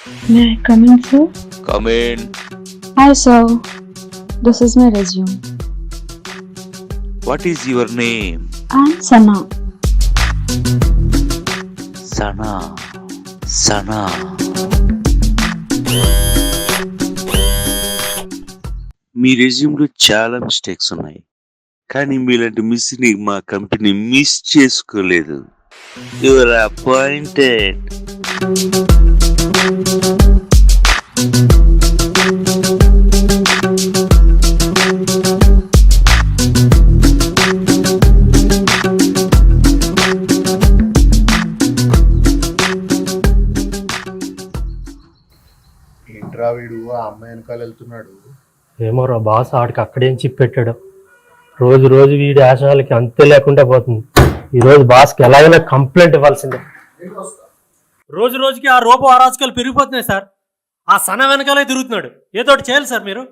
May I come in, sir? Come in. Hi, sir. This is my resume. What is your name? I'm Sana. Sana. మీ రెజ్యూమ్లో చాలా mistakes ఉన్నాయి, కానీ మీలాంటి మిస్ని మా company miss చేసుకోలేదు. Your appointed. ఏంట్రా వీడు ఆ అమ్మాయి వెనకాల వెళ్తున్నాడు? ఏమోరా బాస్ ఆడికి అక్కడేం చిప్ పెట్టాడు. రోజు రోజు వీడి ఆశయాలకి అంతే లేకుండా పోతుంది. ఈ రోజు బాస్కి ఎలాగైనా కంప్లైంట్ ఇవ్వాల్సిందే. రోజు రోజుకి ఆ రూప అరాచకాలు పెరిగిపోతున్నాయి సార్. ఆ సన వెనకాలే తిరుగుతున్నాడు. ఏదో ఒకటి చేయాలి సార్ మీరు.